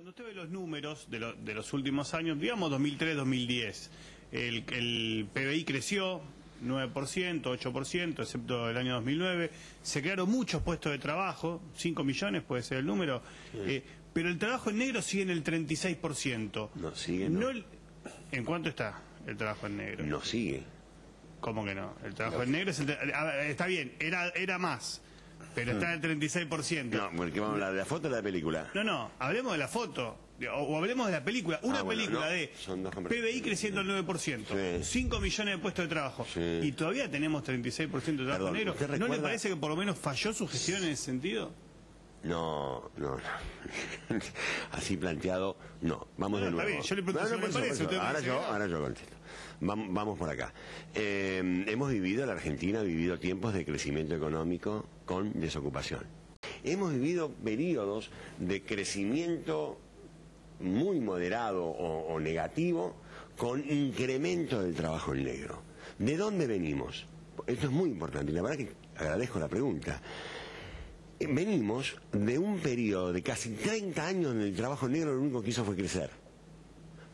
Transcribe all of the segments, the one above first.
Cuando usted ve los números de los últimos años, digamos 2003-2010, el PBI creció 9%, 8%, excepto el año 2009. Se crearon muchos puestos de trabajo, 5 millones puede ser el número, sí. Pero el trabajo en negro sigue en el 36%. No, sigue no. ¿En cuánto está el trabajo en negro? No sigue. ¿Cómo que no? El trabajo en negro es está bien, era más. Pero está en el 36%. No, porque vamos a hablar de la foto o de la película. No, hablemos de la foto. O hablemos de la película. Una película de PBI creciendo al 9%. Sí. 5 millones de puestos de trabajo. Sí. Y todavía tenemos 36% de trabajo negro. ¿No le parece que por lo menos falló su gestión en ese sentido? No. Así planteado, no. Vamos de nuevo. Está bien, yo le pregunto, ¿le parece? Ahora yo contesto. Vamos por acá. La Argentina ha vivido tiempos de crecimiento económico con desocupación. Hemos vivido periodos de crecimiento muy moderado o negativo con incremento del trabajo en negro. ¿De dónde venimos? Esto es muy importante y la verdad que agradezco la pregunta. Venimos de un periodo de casi 30 años en el trabajo negro, lo único que hizo fue crecer.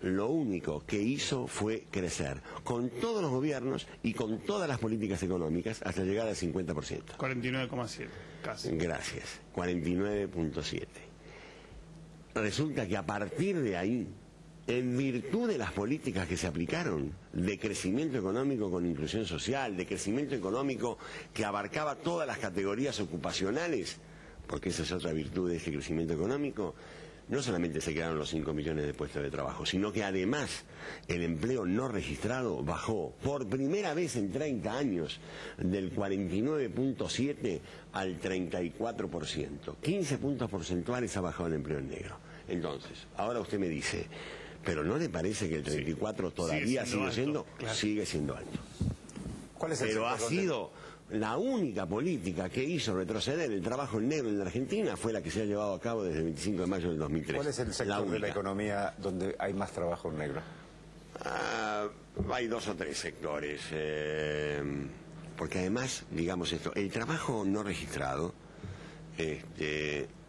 Lo único que hizo fue crecer, con todos los gobiernos y con todas las políticas económicas, hasta llegar al 50%. 49,7, casi. Gracias, 49,7. Resulta que a partir de ahí, en virtud de las políticas que se aplicaron, de crecimiento económico con inclusión social, de crecimiento económico que abarcaba todas las categorías ocupacionales, porque esa es otra virtud de ese crecimiento económico, no solamente se crearon los 5 millones de puestos de trabajo, sino que además el empleo no registrado bajó por primera vez en 30 años del 49,7 al 34%. 15 puntos porcentuales ha bajado el empleo en negro. Entonces, ahora usted me dice, ¿pero no le parece que el 34 todavía sigue siendo? Claro. Sigue siendo alto. ¿Cuál es el Pero ha sido la única política que hizo retroceder el trabajo en negro en la Argentina fue la que se ha llevado a cabo desde el 25 de mayo del 2003. ¿Cuál es el sector de la economía donde hay más trabajo en negro? Hay 2 o 3 sectores. Porque además, digamos esto, el trabajo no registrado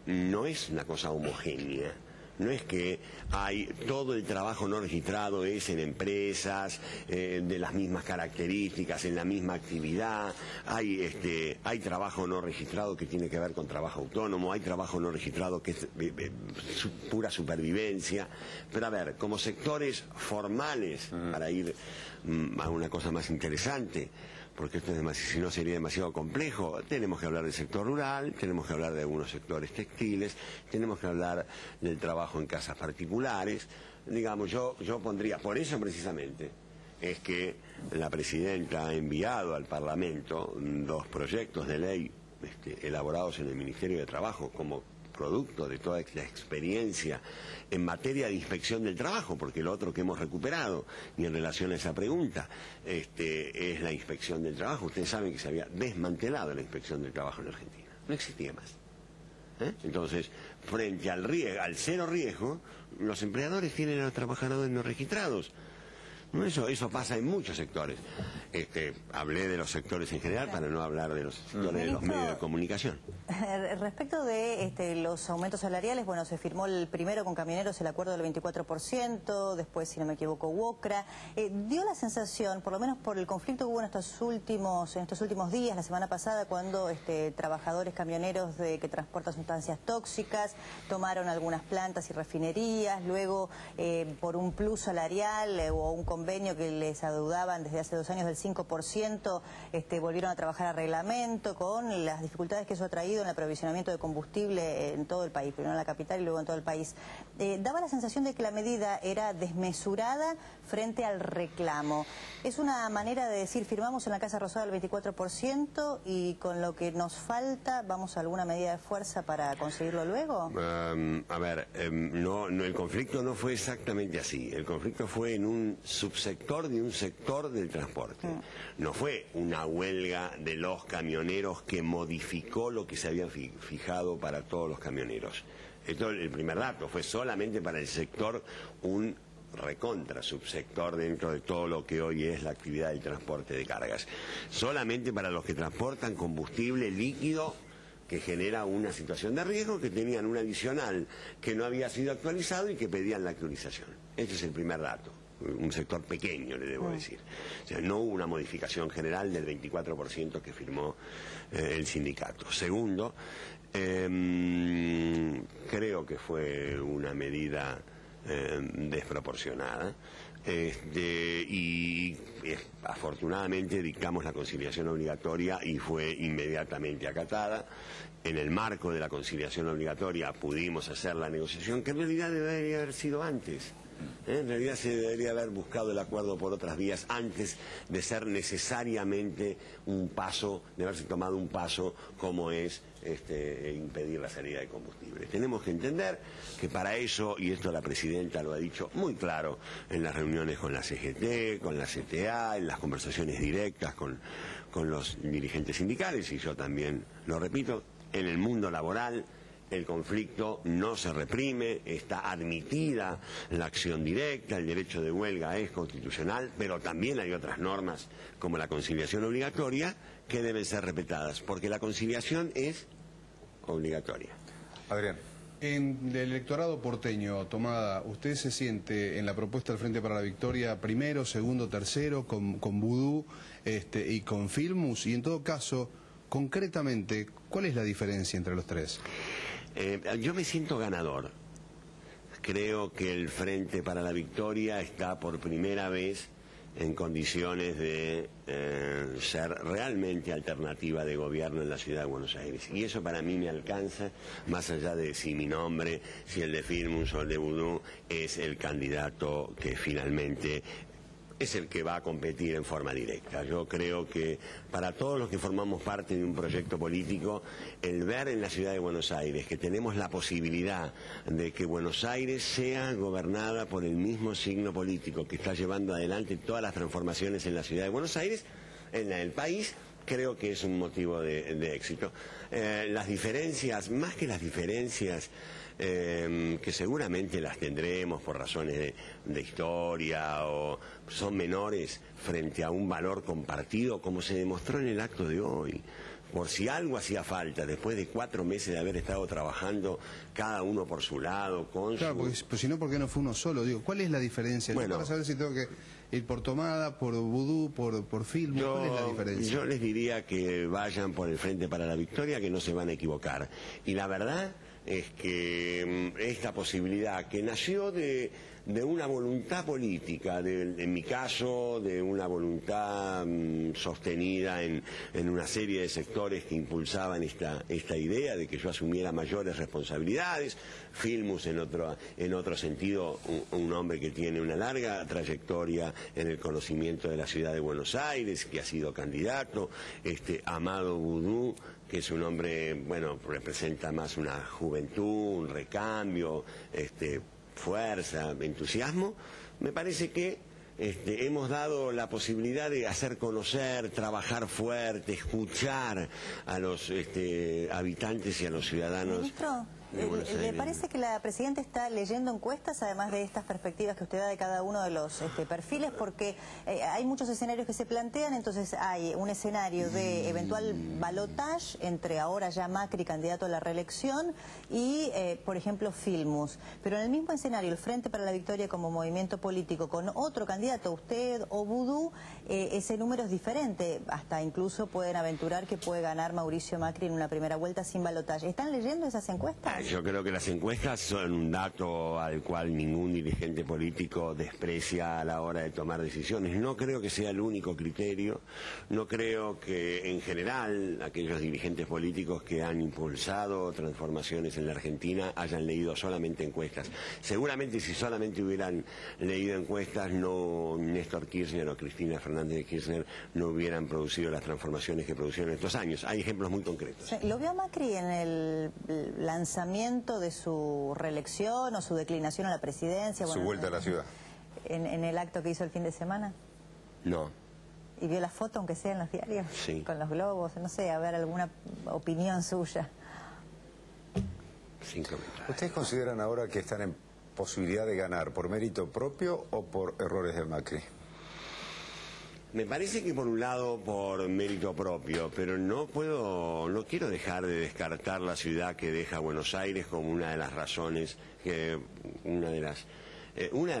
no es una cosa homogénea. No es que hay todo el trabajo no registrado es en empresas de las mismas características, en la misma actividad. Hay trabajo no registrado que tiene que ver con trabajo autónomo, hay trabajo no registrado que es pura supervivencia. Pero a ver, como sectores formales, para ir a una cosa más interesante, porque esto es si no sería demasiado complejo, tenemos que hablar del sector rural, tenemos que hablar de algunos sectores textiles, tenemos que hablar del trabajo en casas particulares. Digamos, yo pondría, por eso precisamente, es que la Presidenta ha enviado al Parlamento 2 proyectos de ley elaborados en el Ministerio de Trabajo como producto de toda la experiencia en materia de inspección del trabajo, porque lo otro que hemos recuperado, y en relación a esa pregunta, es la inspección del trabajo. Ustedes saben que se había desmantelado la inspección del trabajo en Argentina, no existía más. Entonces, frente al cero riesgo, los empleadores tienen a los trabajadores no registrados. Eso pasa en muchos sectores. Hablé de los sectores en general para no hablar de los sectores de los medios de comunicación. Respecto de los aumentos salariales, bueno, se firmó el primero con camioneros el acuerdo del 24%, después, si no me equivoco, UOCRA. Dio la sensación, por lo menos por el conflicto que hubo en estos últimos días, la semana pasada, cuando trabajadores camioneros que transportan sustancias tóxicas tomaron algunas plantas y refinerías, luego por un plus salarial o un convenio que les adeudaban desde hace 2 años del 5%, volvieron a trabajar a reglamento con las dificultades que eso ha traído en el aprovisionamiento de combustible en todo el país, primero en la capital y luego en todo el país. Daba la sensación de que la medida era desmesurada frente al reclamo. ¿Es una manera de decir, firmamos en la Casa Rosada el 24% y con lo que nos falta vamos a alguna medida de fuerza para conseguirlo luego? El conflicto no fue exactamente así. El conflicto fue en un subsector de un sector del transporte. No fue una huelga de los camioneros que modificó lo que se había fijado para todos los camioneros. Esto es el primer dato, fue solamente para el sector un recontra subsector dentro de todo lo que hoy es la actividad del transporte de cargas. Solamente para los que transportan combustible líquido que genera una situación de riesgo, que tenían un adicional que no había sido actualizado y que pedían la actualización. Este es el primer dato. Un sector pequeño, le debo decir. O sea, no hubo una modificación general del 24% que firmó el sindicato. Segundo, creo que fue una medida desproporcionada. Y afortunadamente dictamos la conciliación obligatoria y fue inmediatamente acatada. En el marco de la conciliación obligatoria pudimos hacer la negociación, que en realidad debería haber sido antes. En realidad se debería haber buscado el acuerdo por otras vías antes de ser necesariamente un paso, de haberse tomado un paso como es impedir la salida de combustible. Tenemos que entender que para eso, y esto la presidenta lo ha dicho muy claro en las reuniones con la CGT, con la CTA, en las conversaciones directas con los dirigentes sindicales, y yo también lo repito, en el mundo laboral el conflicto no se reprime, está admitida la acción directa, el derecho de huelga es constitucional, pero también hay otras normas como la conciliación obligatoria que deben ser respetadas, porque la conciliación es obligatoria. Adrián. En el electorado porteño, Tomada, ¿usted se siente en la propuesta del Frente para la Victoria primero, segundo, tercero, con Vudú y con Filmus? Y en todo caso, concretamente, ¿cuál es la diferencia entre los tres? Yo me siento ganador. Creo que el Frente para la Victoria está por primera vez en condiciones de ser realmente alternativa de gobierno en la ciudad de Buenos Aires. Y eso para mí me alcanza, más allá de si mi nombre, si el de Filmus o el de Vudú, es el candidato que finalmente es el que va a competir en forma directa. Yo creo que para todos los que formamos parte de un proyecto político, el ver en la ciudad de Buenos Aires que tenemos la posibilidad de que Buenos Aires sea gobernada por el mismo signo político que está llevando adelante todas las transformaciones en la ciudad de Buenos Aires, en el país, creo que es un motivo de éxito. Las diferencias, más que las diferencias, que seguramente las tendremos por razones de historia o son menores frente a un valor compartido, como se demostró en el acto de hoy. Por si algo hacía falta, después de 4 meses de haber estado trabajando cada uno por su lado, con claro, porque pues, si no, ¿por qué no fue uno solo? Digo, ¿cuál es la diferencia? Bueno, para saber si tengo que ir por Tomada, por Vudú, por Filmus, ¿cuál es la diferencia? Yo les diría que vayan por el Frente para la Victoria, que no se van a equivocar. Y la verdad es que esta posibilidad que nació de una voluntad política, en mi caso, de una voluntad sostenida en una serie de sectores que impulsaban esta idea de que yo asumiera mayores responsabilidades. Filmus, en otro sentido, un hombre que tiene una larga trayectoria en el conocimiento de la ciudad de Buenos Aires, que ha sido candidato, Amado Vudú, que es un hombre, bueno, representa más una juventud, un recambio, fuerza, entusiasmo. Me parece que hemos dado la posibilidad de hacer conocer, trabajar fuerte, escuchar a los habitantes y a los ciudadanos. Ministro, ¿le parece que la Presidenta está leyendo encuestas, además de estas perspectivas que usted da de cada uno de los perfiles? Porque hay muchos escenarios que se plantean, entonces hay un escenario de eventual balotage entre ahora ya Macri, candidato a la reelección, y, por ejemplo, Filmus. Pero en el mismo escenario, el Frente para la Victoria como movimiento político, con otro candidato, usted o Vudú, ese número es diferente. Hasta incluso pueden aventurar que puede ganar Mauricio Macri en una primera vuelta sin balotaje. ¿Están leyendo esas encuestas? Yo creo que las encuestas son un dato al cual ningún dirigente político desprecia a la hora de tomar decisiones. No creo que sea el único criterio, no creo que en general aquellos dirigentes políticos que han impulsado transformaciones en la Argentina hayan leído solamente encuestas. Seguramente si solamente hubieran leído encuestas, no Néstor Kirchner o Cristina Fernández de Kirchner no hubieran producido las transformaciones que producieron en estos años. Hay ejemplos muy concretos. ¿Lo vio Macri en el lanzamiento de su reelección o su declinación a la presidencia? Su vuelta a la ciudad. En el acto que hizo el fin de semana. No. ¿Y vio la foto, aunque sea en los diarios? Sí. Con los globos, no sé, a ver alguna opinión suya. Sin comentarios. ¿Ustedes consideran ahora que están en posibilidad de ganar por mérito propio o por errores de Macri? Me parece que por un lado por mérito propio, pero no quiero dejar de descartar la ciudad que deja Buenos Aires como una de las razones, una de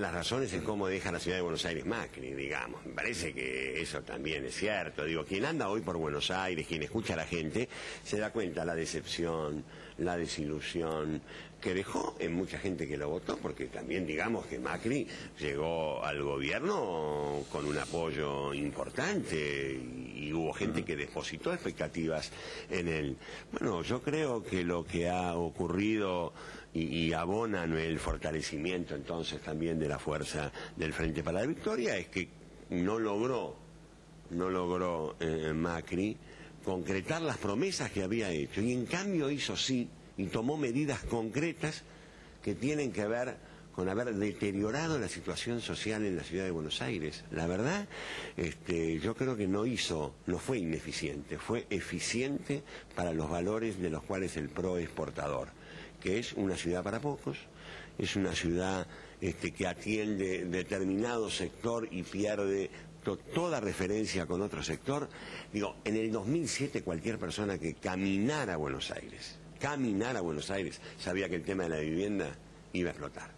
las razones es cómo deja la ciudad de Buenos Aires Macri, digamos. Me parece que eso también es cierto. Digo, quien anda hoy por Buenos Aires, quien escucha a la gente, se da cuenta la decepción, la desilusión que dejó en mucha gente que lo votó, porque también digamos que Macri llegó al gobierno con un apoyo importante y hubo gente que depositó expectativas en él. Bueno, yo creo que lo que ha ocurrido y abona el fortalecimiento entonces también de la fuerza del Frente para la Victoria es que no logró Macri concretar las promesas que había hecho y en cambio hizo sí y tomó medidas concretas que tienen que ver con haber deteriorado la situación social en la ciudad de Buenos Aires. La verdad, yo creo que no fue ineficiente, fue eficiente para los valores de los cuales el PRO es portador, que es una ciudad para pocos, es una ciudad que atiende determinado sector y pierde toda referencia con otro sector. Digo, en el 2007 cualquier persona que caminara a Buenos Aires, sabía que el tema de la vivienda iba a explotar.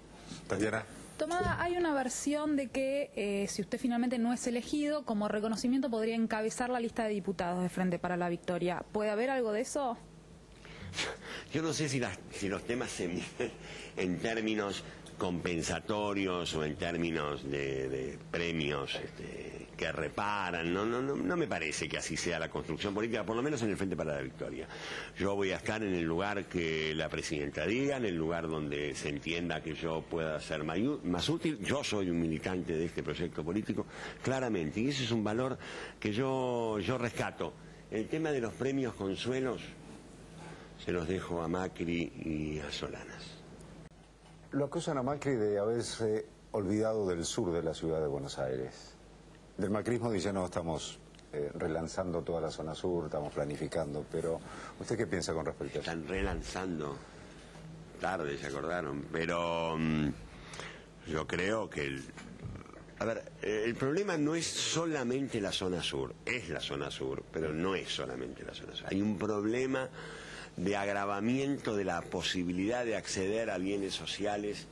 Tatiana. Tomada, hay una versión de que si usted finalmente no es elegido, como reconocimiento podría encabezar la lista de diputados de Frente para la Victoria. ¿Puede haber algo de eso? Yo no sé si los temas se miden en términos compensatorios o en términos de premios que reparan. No me parece que así sea la construcción política, por lo menos en el Frente para la Victoria. Yo voy a estar en el lugar que la presidenta diga, en el lugar donde se entienda que yo pueda ser más útil. Yo soy un militante de este proyecto político, claramente, y ese es un valor que yo rescato. El tema de los premios consuelos se los dejo a Macri y a Solanas. Lo acusan a Macri de haberse olvidado del sur de la ciudad de Buenos Aires. Del macrismo dice, no, estamos relanzando toda la zona sur, estamos planificando, pero ¿usted qué piensa con respecto a eso? Están relanzando, tarde se acordaron, pero yo creo que el problema no es solamente la zona sur, es la zona sur, pero no es solamente la zona sur. Hay un problema de agravamiento de la posibilidad de acceder a bienes sociales,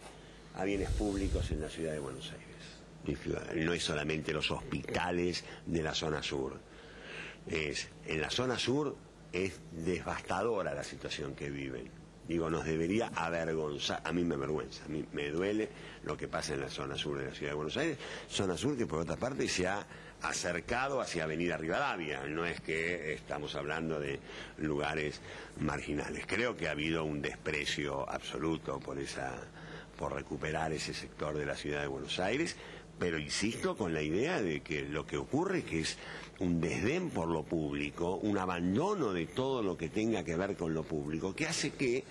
a bienes públicos en la ciudad de Buenos Aires. No es solamente los hospitales de la zona sur. En la zona sur es devastadora la situación que viven. Digo, nos debería avergonzar, a mí me avergüenza, a mí me duele lo que pasa en la zona sur de la ciudad de Buenos Aires, zona sur que por otra parte se ha acercado hacia Avenida Rivadavia, no es que estamos hablando de lugares marginales. Creo que ha habido un desprecio absoluto por recuperar ese sector de la ciudad de Buenos Aires, pero insisto con la idea de que lo que ocurre que es un desdén por lo público, un abandono de todo lo que tenga que ver con lo público, que hace que,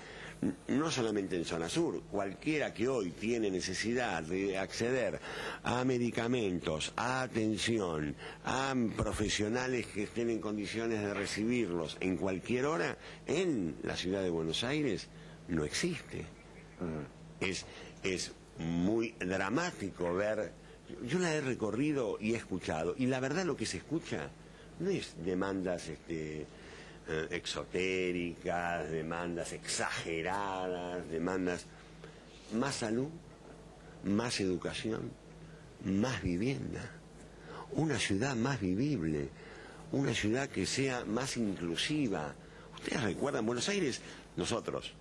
no solamente en zona sur, cualquiera que hoy tiene necesidad de acceder a medicamentos, a atención, a profesionales que estén en condiciones de recibirlos en cualquier hora, en la ciudad de Buenos Aires no existe. Es muy dramático ver. Yo la he recorrido y he escuchado, y la verdad lo que se escucha no es demandas exotéricas, demandas exageradas, demandas más salud, más educación, más vivienda, una ciudad más vivible, una ciudad que sea más inclusiva. Ustedes recuerdan, Buenos Aires, nosotros,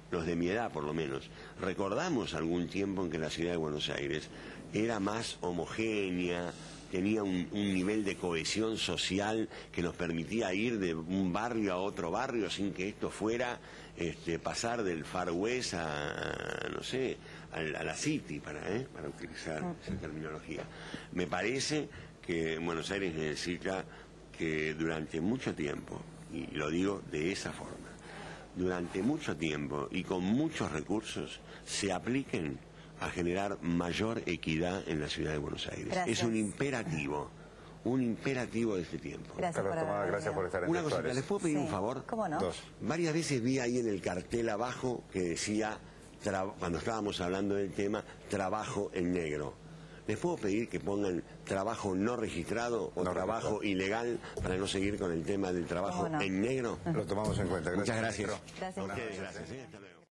los de mi edad por lo menos, recordamos algún tiempo en que la ciudad de Buenos Aires era más homogénea, tenía un nivel de cohesión social que nos permitía ir de un barrio a otro barrio sin que esto fuera pasar del Far West a no sé, a la City, para utilizar esa terminología. Me parece que Buenos Aires necesita que durante mucho tiempo, y lo digo de esa forma, durante mucho tiempo y con muchos recursos se apliquen a generar mayor equidad en la ciudad de Buenos Aires. Gracias. Es un imperativo de este tiempo. Gracias por estar en Una cosita, ¿les puedo pedir un favor? ¿Cómo no? Dos. Varias veces vi ahí en el cartel abajo que decía, cuando estábamos hablando del tema, trabajo en negro. ¿Les puedo pedir que pongan trabajo no registrado o trabajo ilegal para no seguir con el tema del trabajo en negro? Lo tomamos en cuenta. Gracias. Muchas gracias. Gracias. A ustedes, gracias. Hasta luego.